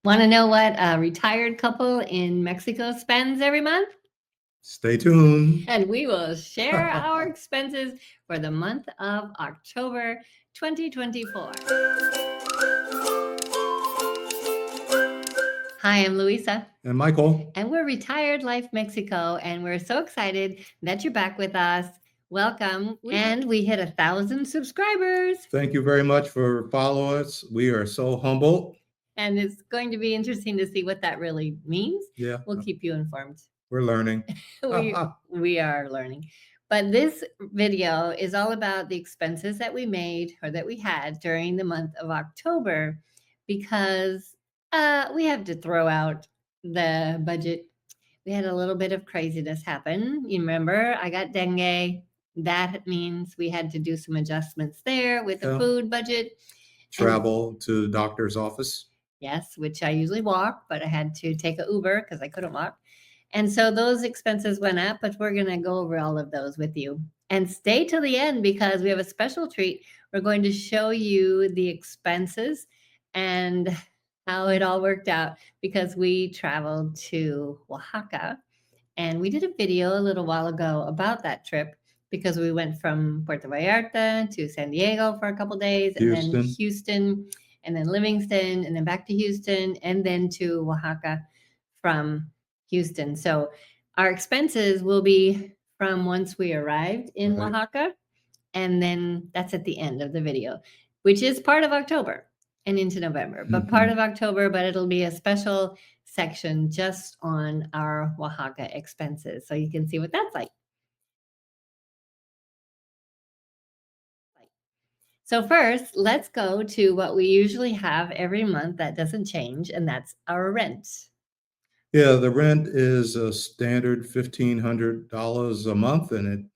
Want to know what a retired couple in Mexico spends every month? Stay tuned. And we will share our expenses for the month of October 2024. Hi, I'm Luisa. And Michael. And we're Retired Life Mexico, and we're so excited that you're back with us. Welcome. And we hit 1,000 subscribers. Thank you very much for following us. We are so humbled. And it's going to be interesting to see what that really means. Yeah. We'll keep you informed. We're learning. we are learning. But this video is all about the expenses that we made or that we had during the month of October, because we have to throw out the budget. We had a little bit of craziness happen. You remember, I got dengue. That means we had to do some adjustments there with the food budget. Travel to the doctor's office. Yes, which I usually walk, but I had to take an Uber because I couldn't walk. And so those expenses went up, but we're going to go over all of those with you. And stay till the end because we have a special treat. We're going to show you the expenses and how it all worked out, because we traveled to Oaxaca. And we did a video a little while ago about that trip, because we went from Puerto Vallarta to San Diego for a couple of days, and then Houston, and then Livingston, and then back to Houston, and then to Oaxaca from Houston. So our expenses will be from once we arrived in Oaxaca, and then that's at the end of the video, which is part of October and into November, but part of October, but it'll be a special section just on our Oaxaca expenses. So you can see what that's like. So first, let's go to what we usually have every month that doesn't change, and that's our rent. Yeah, the rent is a standard $1,500 a month, and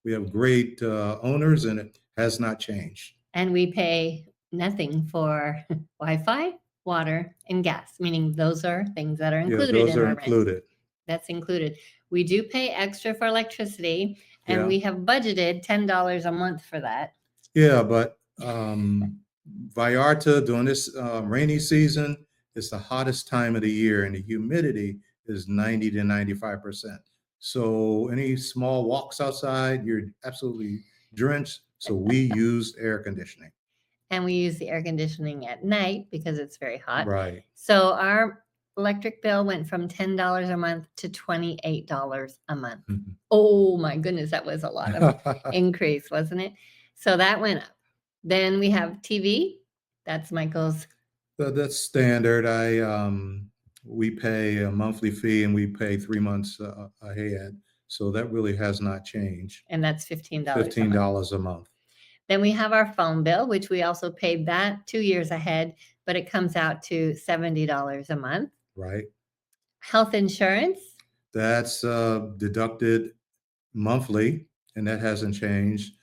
we have great owners, and it has not changed. And we pay nothing for Wi-Fi, water, and gas, meaning those are things that are included in our rent. That's included. We do pay extra for electricity, and we have budgeted $10 a month for that. Yeah, but Vallarta during this rainy season, it's the hottest time of the year, and the humidity is 90 to 95%. So any small walks outside, you're absolutely drenched. So we use air conditioning. And we use the air conditioning at night because it's very hot. Right. So our electric bill went from $10 a month to $28 a month. Oh my goodness, that was a lot of increase, wasn't it? So that went up. Then we have TV. That's Michael's. That's standard. We pay a monthly fee, and we pay 3 months ahead. So that really has not changed. And that's $15. $15 a month. Then we have our phone bill, which we also paid that 2 years ahead, but it comes out to $70 a month. Right. Health insurance. That's deducted monthly, and that hasn't changed.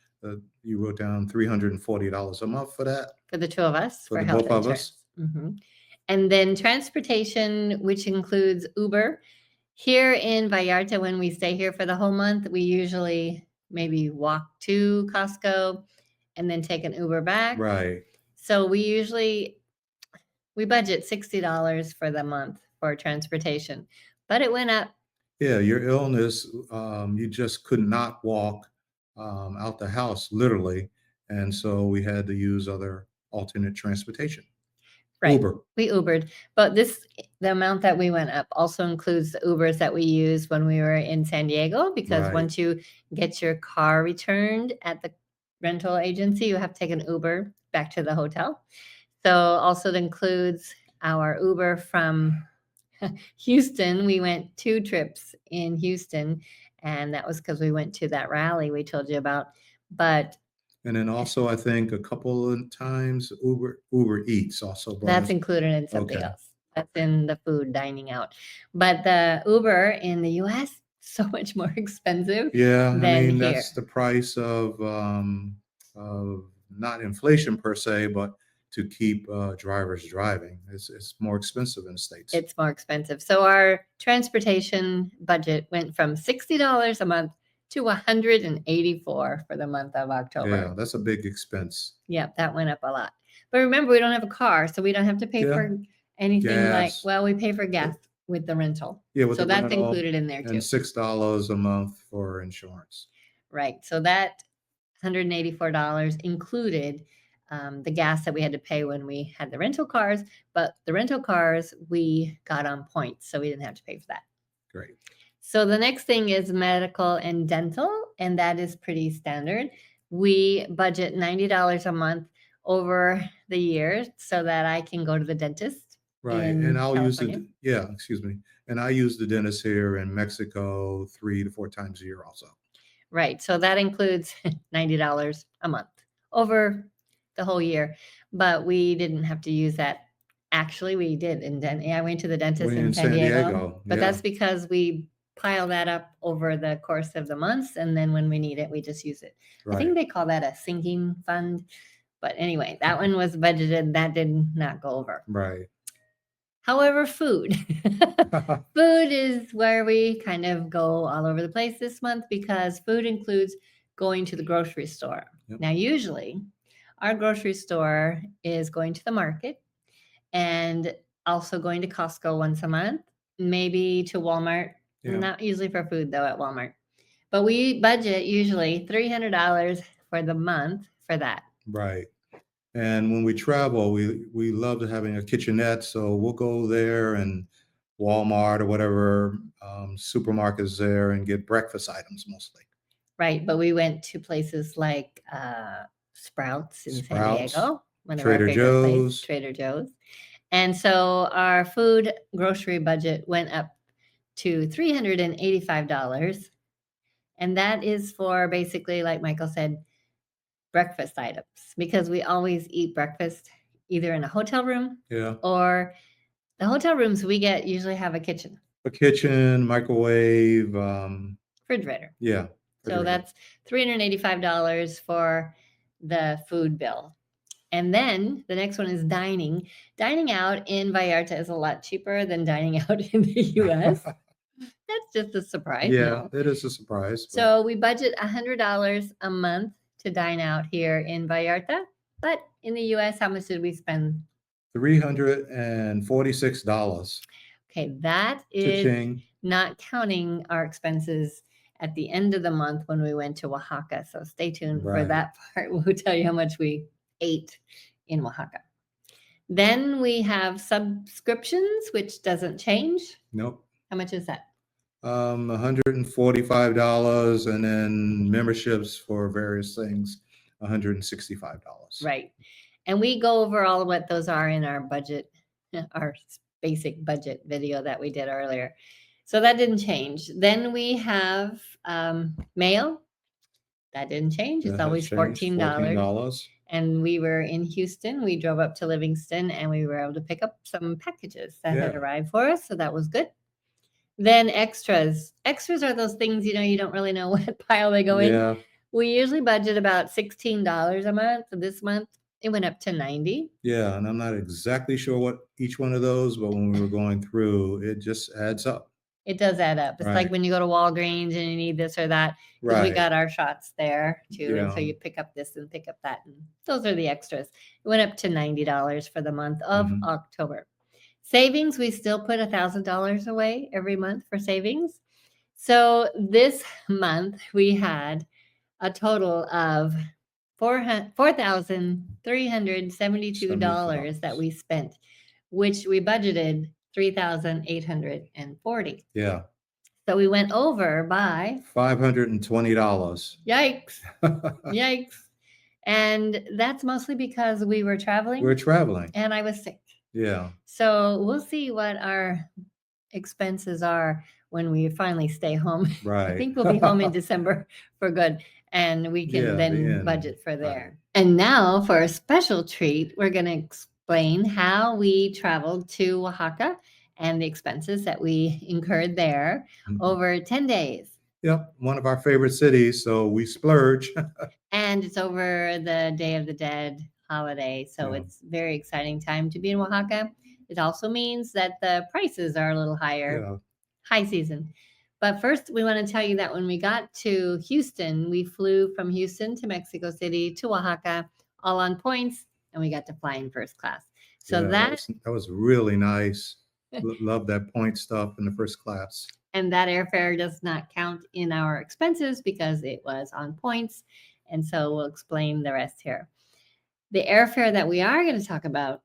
You wrote down $340 a month for that. For the two of us, for health both insurance. Of us. And then transportation, which includes Uber. Here in Vallarta, when we stay here for the whole month, we usually maybe walk to Costco and then take an Uber back. Right. So we budget $60 for the month for transportation, but it went up. Yeah, your illness, you just could not walk out the house, literally. And so we had to use other alternate transportation. Right. Uber. We Ubered. But the amount that we went up also includes the Ubers that we used when we were in San Diego, because once you get your car returned at the rental agency, you have to take an Uber back to the hotel. So also it includes our Uber from Houston. We went 2 trips in Houston, and that was because we went to that rally we told you about. And then also, I think a couple of times Uber Eats also. That's included in something else. That's in the food dining out. But the Uber in the U.S. so much more expensive. Yeah, than I mean here. that's the price of not inflation per se, but to keep drivers driving. It's more expensive in the States. It's more expensive. So our transportation budget went from $60 a month to $184 for the month of October. Yeah, that's a big expense. Yep, that went up a lot. But remember, we don't have a car, so we don't have to pay for Anything like, gas. well, we pay for gas with the rental. Yeah, with So the that's rental, included in there too. and $6 a month for insurance. Right. So that $184 included the gas that we had to pay when we had the rental cars, but the rental cars we got on points, so we didn't have to pay for that. Great. So the next thing is medical and dental, and that is pretty standard. We budget $90 a month over the year so that I can go to the dentist Right. in And I'll use California. excuse me. And I use the dentist here in Mexico 3 to 4 times a year also. Right. So that includes $90 a month over the whole year. But we didn't have to use that. Actually, we did. And then I went to the dentist When in in San Diego. But yeah. that's because we pile that up over the course of the months. And then when we need it, we just use it. I Right. think they call that a sinking fund. But anyway, that one was budgeted. That did not go over. Right. However, food. Food is where we kind of go all over the place this month because food includes going to the grocery store. Yep. Now, usually our grocery store is going to the market and also going to Costco once a month, maybe to Walmart. Yeah. Not usually for food though at Walmart. But we budget usually $300 for the month for that. Right. And when we travel, we love having a kitchenette, so we'll go there and Walmart or whatever supermarkets there and get breakfast items mostly. Right, but we went to places like Sprouts in San Sprouts, Diego, one of Trader our favorite places, Joe's. Trader Joe's. And so our food grocery budget went up to $385. And that is for basically, like Michael said, breakfast items because we always eat breakfast either in a hotel room Yeah. or the hotel rooms we get usually have a kitchen, A kitchen, microwave. refrigerator. Yeah. So that's $385 for the food bill. And then the next one is dining. Dining out in Vallarta is a lot cheaper than dining out in the US. That's just a surprise. Yeah, No. it is a surprise. But So we budget $100 a month to dine out here in Vallarta. But in the US, how much did we spend? $346. Okay, that is Cha-ching. not counting our expenses at the end of the month when we went to Oaxaca. So stay tuned for Right. that part. We'll tell you how much we ate in Oaxaca. Then we have subscriptions, which doesn't change. Nope. How much is that? $145, and then memberships for various things, $165. Right. And we go over all of what those are in our budget, our basic budget video that we did earlier. So that didn't change. Then we have mail. That didn't change. It's That has always changed, $14. And we were in Houston. We drove up to Livingston and we were able to pick up some packages that had Yeah. arrived for us. So that was good. Then extras. Extras are those things, you don't really know what pile they go in. Yeah. We usually budget about $16 a month. This month it went up to $90. Yeah. And I'm not exactly sure what each one of those, but when we were going through, it just adds up. It does add up. It's like Right. when you go to Walgreens and you need this or that. 'Cause we Right. got our shots there too. And so Yeah. you pick up this and pick up that. And those are the extras. It went up to $90 for the month of Mhm. October. Savings, we still put $1,000 away every month for savings. So this month we had a total of $4,372 that we spent, which we budgeted $3,840. Yeah. So we went over by $520. yikes, yikes. And that's mostly because we were traveling We're traveling. and I was sick. Yeah. So we'll see what our expenses are when we finally stay home. Right. I think we'll be home in December for good. And we can Yeah, then the end. budget for there. Right. And now for a special treat, we're going to explain how we traveled to Oaxaca and the expenses that we incurred there Mhm. over 10 days. Yep. One of our favorite cities. So we splurge. And it's over the Day of the Dead holiday. So Yeah. it's a very exciting time to be in Oaxaca. It also means that the prices are a little higher. Yeah. High season. But first, we want to tell you that when we got to Houston, we flew from Houston to Mexico City to Oaxaca, all on points, and we got to fly in first class. So Yeah, that that was really nice. Love that point stuff in the first class. and that airfare does not count in our expenses because it was on points. And so we'll explain the rest here. The airfare that we are going to talk about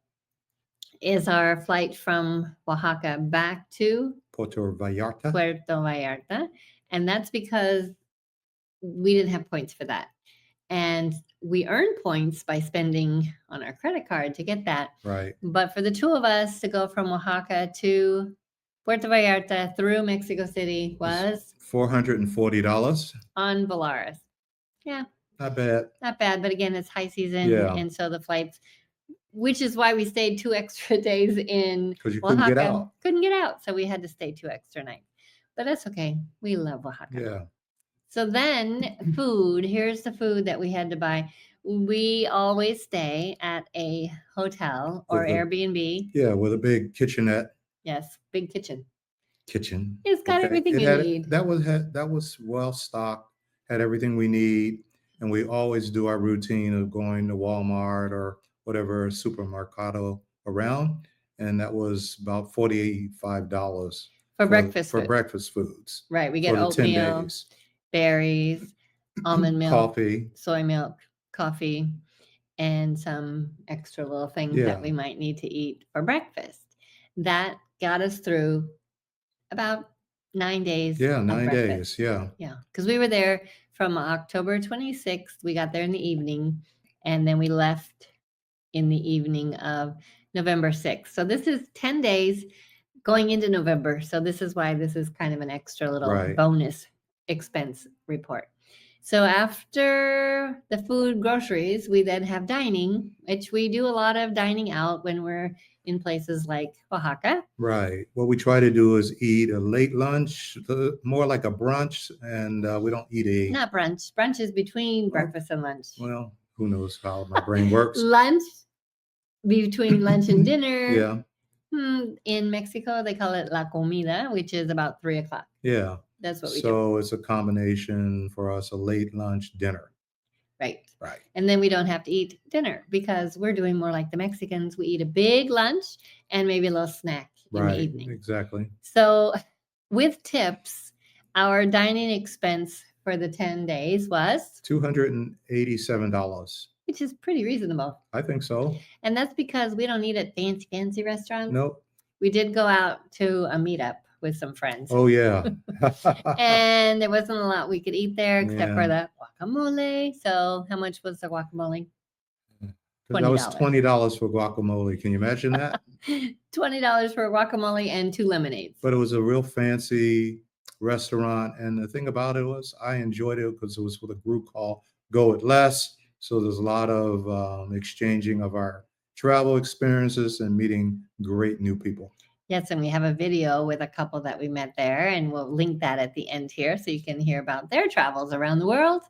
is our flight from Oaxaca back to Puerto Vallarta. Puerto Vallarta. And that's because we didn't have points for that. And we earn points by spending on our credit card to get that. Right. But for the two of us to go from Oaxaca to Puerto Vallarta through Mexico City was $440. on Valaris. Yeah, Not bad. not bad. But again, it's high season. Yeah. And so the flights, which is why we stayed 2 extra days in Because you Oaxaca. couldn't get out. Couldn't get out. So we had to stay 2 extra nights. But that's okay. We love Oaxaca. Yeah. So then food, here's the food that we had to buy. We always stay at a hotel or With a- Airbnb. Yeah, with a big kitchenette. Yes, big kitchen. Kitchen. It's got everything you need. That was well stocked, had everything we need. And we always do our routine of going to Walmart or whatever supermercado around. And that was about $45 For breakfast for food. breakfast foods. Right. We get for the 10 oatmeal, days. berries, almond milk, Coffee. soy milk, coffee, and some extra little things Yeah. that we might need to eat for breakfast. That got us through about 9 days. Yeah, of 9 breakfast. days. Yeah. Yeah, because we were there from October 26th. We got there in the evening, and then we left in the evening of November 6th. So this is 10 days going into November. So this is why this is kind of an extra little Right. bonus expense report. So after the food, groceries, we then have dining, which we do a lot of dining out when we're in places like Oaxaca. Right. What we try to do is eat a late lunch, more like a brunch, and we don't eat a. Not brunch. Brunch is between breakfast and lunch. Well, who knows how my brain works. Lunch, between lunch and dinner. Yeah. In Mexico, they call it la comida, which is about 3 o'clock. Yeah. That's what we do. So it's a combination for us, a late lunch, dinner. Right. Right. And then we don't have to eat dinner because we're doing more like the Mexicans. We eat a big lunch and maybe a little snack in the evening. Exactly. So with tips, our dining expense for the 10 days was $287. which is pretty reasonable. I think so. And that's because we don't eat at fancy restaurants. Nope. We did go out to a meetup with some friends. Oh, yeah. And there wasn't a lot we could eat there except for Yeah. the guacamole. So how much was the guacamole? That was $20 for guacamole. Can you imagine that? $20 for guacamole and 2 lemonades. But it was a real fancy restaurant. And the thing about it was I enjoyed it because it was with a group called Go It Less. So there's a lot of exchanging of our travel experiences and meeting great new people. Yes, and we have a video with a couple that we met there, and we'll link that at the end here so you can hear about their travels around the world.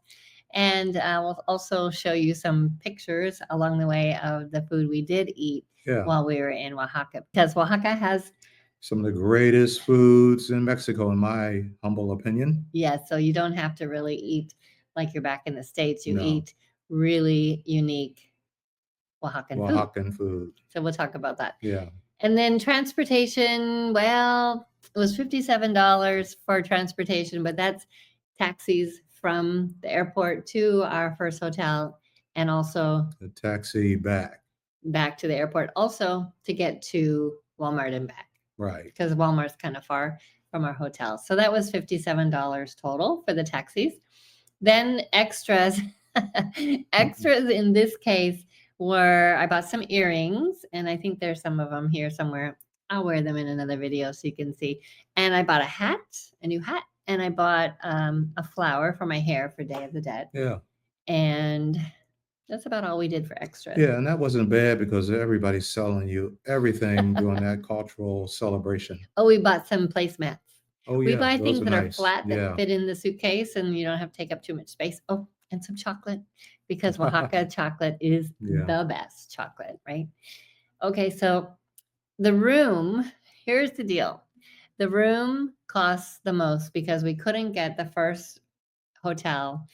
And we'll also show you some pictures along the way of the food we did eat while we were in Oaxaca, because Oaxaca has some of the greatest foods in Mexico, in my humble opinion. Yeah, so you don't have to really eat like you're back in the States. You eat really unique Oaxacan food. So we'll talk about that. Yeah. And then transportation, well, it was $57 for transportation, but that's taxis from the airport to our first hotel and also the taxi back to the airport, also to get to Walmart and back. Right. Because Walmart's kind of far from our hotel. So that was $57 total for the taxis. Then extras in this case were, I bought some earrings, and I think there's some of them here somewhere. I'll wear them in another video so you can see. And I bought a new hat, and I bought a flower for my hair for Day of the Dead. Yeah. And that's about all we did for extras. Yeah, and that wasn't bad because everybody's selling you everything during that cultural celebration. Oh, we bought some placemats. Oh, yeah. We buy things that are nice. flat that fit in the suitcase, and you don't have to take up too much space. Oh, and some chocolate, because Oaxaca chocolate is the best chocolate, right? Okay, so the room, here's the deal. The room costs the most because we couldn't get the first hotel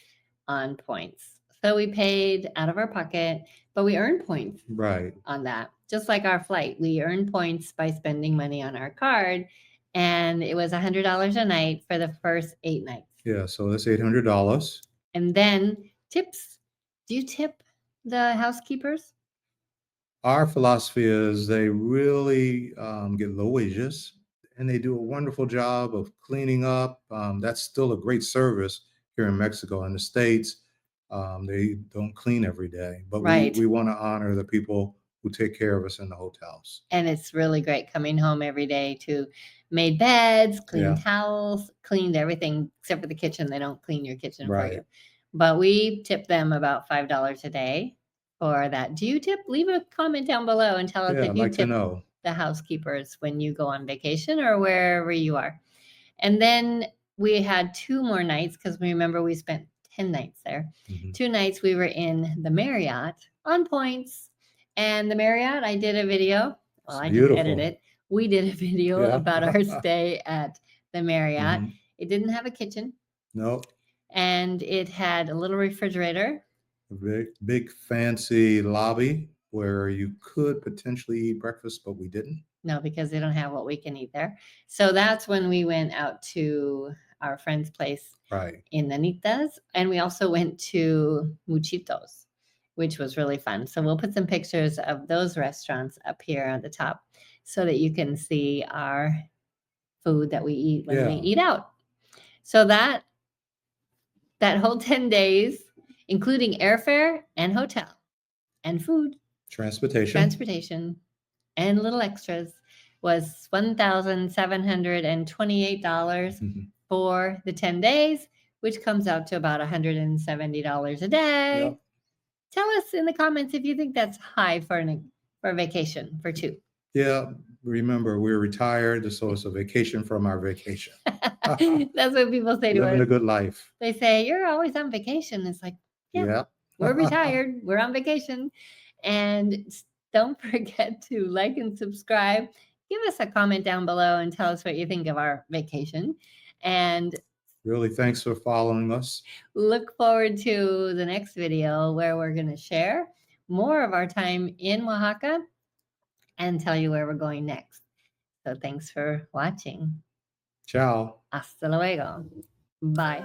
on points. So we paid out of our pocket but we earn points Right. on that. Just like our flight, we earn points by spending money on our card, and it was $100 a night for the first 8 nights. Yeah. So that's $800. And then tips. Do you tip the housekeepers? Our philosophy is they really get low wages and they do a wonderful job of cleaning up. That's still a great service here in Mexico. In the States, they don't clean every day, but Right. we want to honor the people who take care of us in the hotels. And it's really great coming home every day to made beds, clean Yeah. towels, cleaned everything except for the kitchen. They don't clean your kitchen for Right. you. But we tip them about $5 a day for that. Do you tip? Leave a comment down below and tell us Yeah, if I'd you like to tip know. the housekeepers when you go on vacation or wherever you are. And then we had 2 more nights because we remember we spent 10 nights there. Mhm. 2 nights we were in the Marriott on points. And the Marriott, I did a video. Well, It's I just edited beautiful. it. We did a video Yeah. about our stay at the Marriott. Mhm. It didn't have a kitchen, No, and it had a little refrigerator. a big fancy lobby where you could potentially eat breakfast, but we didn't. No, because they don't have what we can eat there. So that's when we went out to our friend's place Right. in Nanitas, and we also went to Muchitos, which was really fun. So we'll put some pictures of those restaurants up here on the top so that you can see our food that we eat when we Yeah. eat out. So that whole 10 days, including airfare and hotel and food, transportation, and little extras, was $1,728 Mhm. for the 10 days, which comes out to about $170 a day. Yep. Tell us in the comments if you think that's high for a vacation for 2. Yeah. Remember, we're retired, so it's a vacation from our vacation. That's what people say to Living a us. good life. They say, "You're always on vacation." It's like, yeah, Yeah. we're retired. We're on vacation. And don't forget to like and subscribe. Give us a comment down below and tell us what you think of our vacation. And Really, thanks for following us. look forward to the next video where we're going to share more of our time in Oaxaca and tell you where we're going next. So thanks for watching. Ciao. Hasta luego. Bye.